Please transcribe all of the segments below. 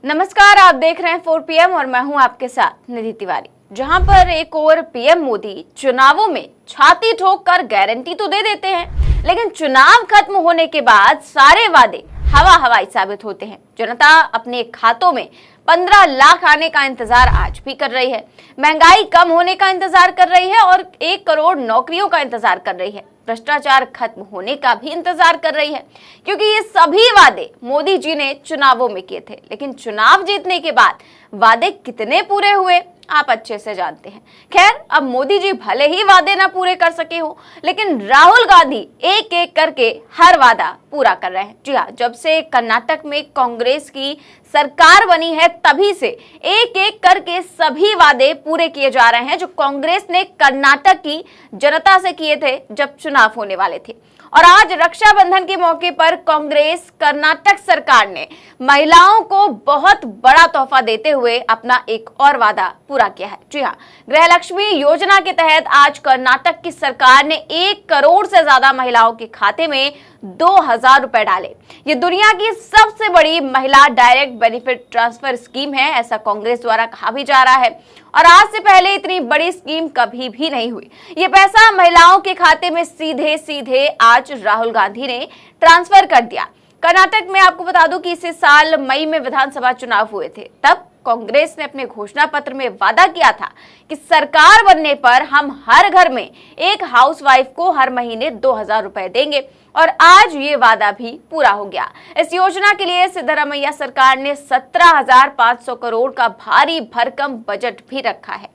नमस्कार, आप देख रहे हैं 4 PM और मैं हूं आपके साथ निधि तिवारी। जहां पर एक और पीएम मोदी चुनावों में छाती ठोक कर गारंटी तो दे देते हैं, लेकिन चुनाव खत्म होने के बाद सारे वादे हवा हवाई साबित होते हैं। जनता अपने खातों में 15 लाख आने का इंतजार आज भी कर रही है, महंगाई कम होने का इंतजार कर रही है और 1 करोड़ नौकरियों का इंतजार कर रही है, भ्रष्टाचार खत्म होने का भी इंतजार कर रही है, क्योंकि ये सभी वादे मोदी जी ने चुनावों में किए थे। लेकिन चुनाव जीतने के बाद वादे कितने पूरे हुए आप अच्छे से जानते हैं। खैर, अब मोदी जी भले ही वादे ना पूरे कर सके हो, लेकिन राहुल गांधी एक एक करके हर वादा पूरा कर रहे हैं। जी हाँ, जब से कर्नाटक में कांग्रेस की सरकार बनी है तभी से एक एक करके सभी वादे पूरे किए जा रहे हैं जो कांग्रेस ने कर्नाटक की जनता से किए थे जब चुनाव होने वाले थे। और आज रक्षाबंधन के मौके पर कांग्रेस कर्नाटक सरकार ने महिलाओं को बहुत बड़ा तोहफा देते हुए अपना एक और वादा पूरा किया है। जी हाँ, गृहलक्ष्मी योजना के तहत आज कर्नाटक की सरकार ने 1 करोड़ से ज्यादा महिलाओं के खाते में 2000 रुपए डाले। ये दुनिया की सबसे बड़ी महिला डायरेक्ट बेनिफिट ट्रांसफर स्कीम है, ऐसा कांग्रेस द्वारा कहा भी जा रहा है। और आज से पहले इतनी बड़ी स्कीम कभी भी नहीं हुई। ये पैसा महिलाओं के खाते में सीधे सीधे आज राहुल गांधी ने ट्रांसफर कर दिया। कर्नाटक में आपको बता दूं कि इसी साल मई में विधानसभा चुनाव हुए थे। तब कांग्रेस ने अपने घोषणा पत्र में वादा किया था कि सरकार बनने पर हम हर घर में एक हाउसवाइफ को हर महीने 2000 रुपए देंगे, और आज ये वादा भी पूरा हो गया। इस योजना के लिए सिद्धरामैया सरकार ने 17,500 करोड़ का भारी भरकम बजट भी रखा है।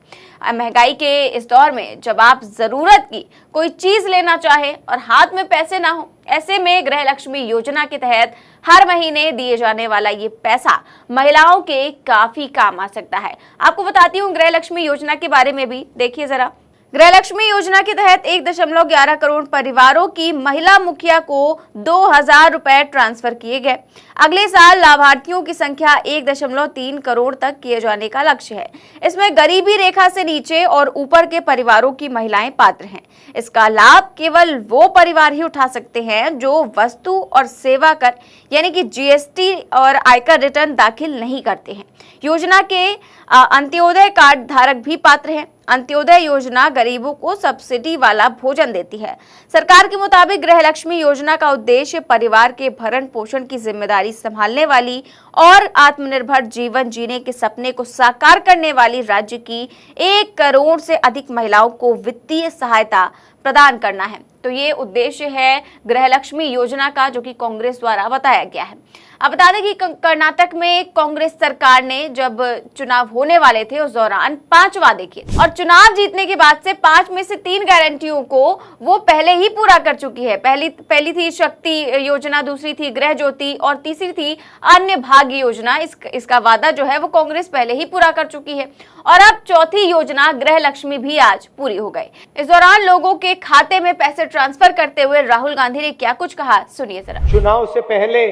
महंगाई के इस दौर में जब आप जरूरत की कोई चीज लेना चाहे और हाथ में पैसे ना हो, ऐसे में गृहलक्ष्मी योजना के तहत हर महीने दिए जाने वाला ये पैसा महिलाओं के काफी काम आ सकता है। आपको बताती हूँ गृहलक्ष्मी योजना के बारे में भी, देखिए जरा। गृहलक्ष्मी योजना के तहत 1.11 करोड़ परिवारों की महिला मुखिया को 2000 रुपए ट्रांसफर किए गए। अगले साल लाभार्थियों की संख्या 1.3 करोड़ तक किए जाने का लक्ष्य है। इसमें गरीबी रेखा से नीचे और ऊपर के परिवारों की महिलाएं पात्र हैं। इसका लाभ केवल वो परिवार ही उठा सकते हैं जो वस्तु और सेवा कर यानी कि जीएसटी और आयकर रिटर्न दाखिल नहीं करते हैं। योजना के अंत्योदय कार्ड धारक भी पात्र हैं। अंत्योदय योजना गरीबों को सब्सिडी वाला भोजन देती है। सरकार के मुताबिक गृहलक्ष्मी योजना का उद्देश्य परिवार के भरण पोषण की जिम्मेदारी संभालने वाली और आत्मनिर्भर जीवन जीने के सपने को साकार करने वाली राज्य की 1 करोड़ से अधिक महिलाओं को वित्तीय सहायता प्रदान करना है। तो ये उद्देश्य है गृहलक्ष्मी योजना का, जो कि कांग्रेस द्वारा बताया गया है। अब बता दें कि कर्नाटक में कांग्रेस सरकार ने जब चुनाव होने वाले थे उस दौरान 5 वादे किए, और चुनाव जीतने के बाद से 5 में से 3 गारंटियों को वो पहले ही पूरा कर चुकी है। पहली थी शक्ति योजना, दूसरी थी गृह ज्योति और तीसरी थी अन्य भाग्य योजना। इसका वादा जो है वो कांग्रेस पहले ही पूरा कर चुकी है, और अब चौथी योजना गृहलक्ष्मी भी आज पूरी हो गई। इस दौरान लोगों के खाते में पैसे ट्रांसफर करते हुए राहुल गांधी ने क्या कुछ कहा, सुनिए जरा। चुनाव से पहले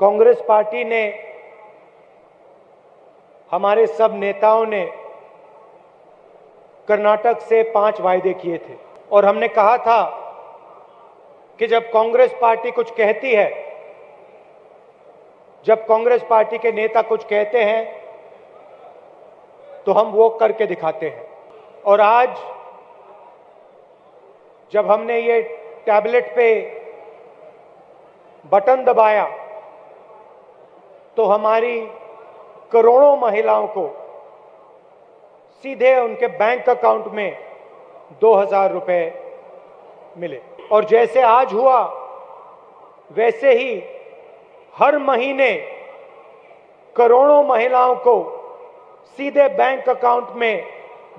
कांग्रेस पार्टी ने, हमारे सब नेताओं ने कर्नाटक से 5 वायदे किए थे, और हमने कहा था कि जब कांग्रेस पार्टी कुछ कहती है, जब कांग्रेस पार्टी के नेता कुछ कहते हैं तो हम वो करके दिखाते हैं। और आज जब हमने ये टैबलेट पे बटन दबाया तो हमारी करोड़ों महिलाओं को सीधे उनके बैंक अकाउंट में 2000 रुपए मिले। और जैसे आज हुआ वैसे ही हर महीने करोड़ों महिलाओं को सीधे बैंक अकाउंट में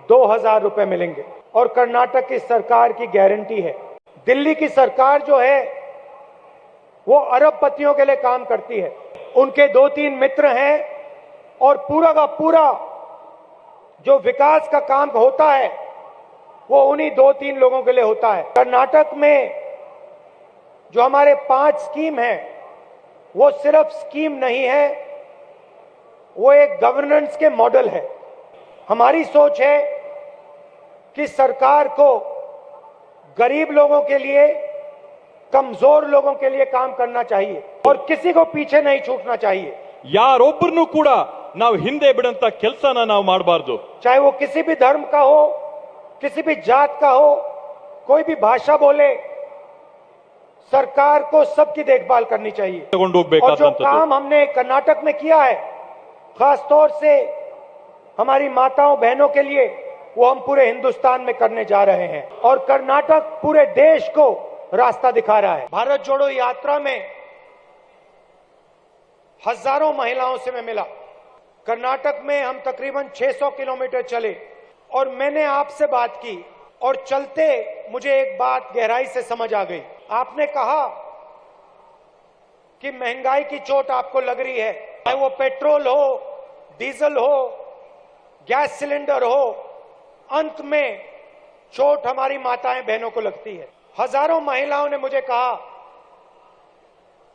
2000 रुपए मिलेंगे। और कर्नाटक की सरकार की गारंटी है। दिल्ली की सरकार जो है वो अरबपतियों के लिए काम करती है। उनके 2-3 मित्र हैं, और पूरा का पूरा जो विकास का काम होता है वो उन्हीं 2-3 लोगों के लिए होता है। कर्नाटक में जो हमारे 5 स्कीम है वो सिर्फ स्कीम नहीं है, वो एक गवर्नेंस के मॉडल है। हमारी सोच है कि सरकार को गरीब लोगों के लिए कमजोर लोगों के लिए काम करना चाहिए और किसी को पीछे नहीं छूटना चाहिए। ಯಾರೊಬ್ಬರನ್ನು ಕೂಡ ನಾವು ಹಿಂದೆ ಬಿಡಂತ ಕೆಲಸನ ನಾವು ಮಾಡಬಾರದು। चाहे वो किसी भी धर्म का हो, किसी भी जात का हो, कोई भी भाषा बोले, सरकार को सबकी देखभाल करनी चाहिए। ತಗೊಂಡು और जो ಹೋಗಬೇಕಾದಂತದ್ದು काम हमने कर्नाटक में किया है, खास तौर से हमारी माताओं बहनों के लिए, वो हम पूरे हिंदुस्तान में करने जा रहे हैं और कर्नाटक पूरे देश को रास्ता दिखा रहा है। भारत जोड़ो यात्रा में हजारों महिलाओं से मैं मिला। कर्नाटक में हम तकरीबन 600 किलोमीटर चले और मैंने आपसे बात की और चलते मुझे एक बात गहराई से समझ आ गई। आपने कहा कि महंगाई की चोट आपको लग रही है, चाहे वो पेट्रोल हो, डीजल हो, गैस सिलेंडर हो, अंत में चोट हमारी माताएं बहनों को लगती है। हजारों महिलाओं ने मुझे कहा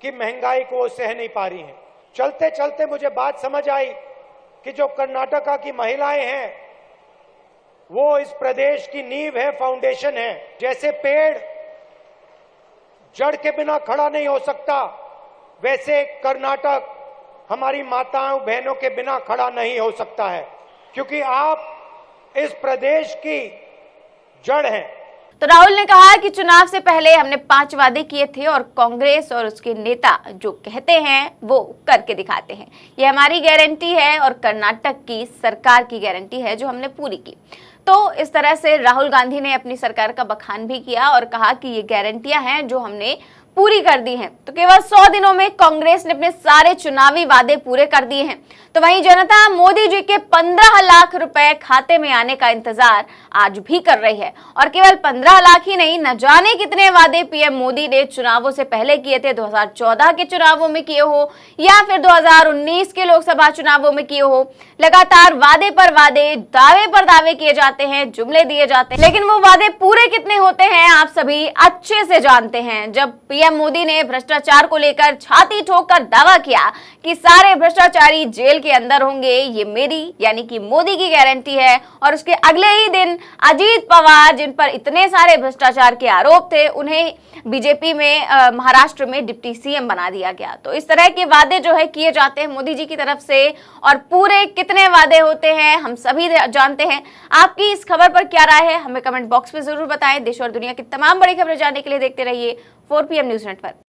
कि महंगाई को वो सह नहीं पा रही हैं। चलते चलते मुझे बात समझ आई कि जो कर्नाटका की महिलाएं हैं वो इस प्रदेश की नींव है, फाउंडेशन है। जैसे पेड़ जड़ के बिना खड़ा नहीं हो सकता, वैसे कर्नाटक हमारी माताओं बहनों के बिना खड़ा नहीं हो सकता है, क्योंकि आप इस प्रदेश की जड़ हैं। तो राहुल ने कहा कि चुनाव से पहले हमने 5 वादे किए थे और कांग्रेस और उसके नेता जो कहते हैं वो करके दिखाते हैं। ये हमारी गारंटी है और कर्नाटक की सरकार की गारंटी है जो हमने पूरी की। तो इस तरह से राहुल गांधी ने अपनी सरकार का बखान भी किया और कहा कि ये गारंटियां हैं जो हमने पूरी कर दी हैं। तो केवल 100 दिनों में कांग्रेस ने अपने सारे चुनावी वादे पूरे कर दिए हैं। तो वहीं जनता मोदी जी के 15 लाख रुपए खाते में आने का इंतजार आज भी कर रही है और केवल 15 लाख ही नहीं, न जाने कितने वादे पीएम मोदी ने चुनावों से पहले किए थे, 2014 के चुनावों में किए हो या फिर 2019 के लोकसभा चुनावों में किए हो। लगातार वादे पर वादे, दावे पर दावे किए जाते हैं, जुमले दिए जाते हैं, लेकिन वो वादे पूरे कितने होते हैं आप सभी अच्छे से जानते हैं। जब पीएम मोदी ने भ्रष्टाचार को लेकर छाती ठोककर दावा किया कि सारे भ्रष्टाचारी जेल के अंदर होंगे, ये मेरी यानी कि मोदी की गारंटी है, और उसके अगले ही दिन अजीत पवार, जिन पर इतने सारे भ्रष्टाचार के आरोप थे, उन्हें बीजेपी में महाराष्ट्र में डिप्टी सीएम बना दिया गया। तो इस तरह के वादे जो है किए जाते हैं मोदी जी की तरफ से, और पूरे कितने वादे होते हैं हम सभी जानते हैं। आपकी इस खबर पर क्या राय है, हमें कमेंट बॉक्स में जरूर बताएं। देश और दुनिया की तमाम बड़ी खबरें जानने के लिए देखते रहिए 4 PM न्यूज नेटवर्क।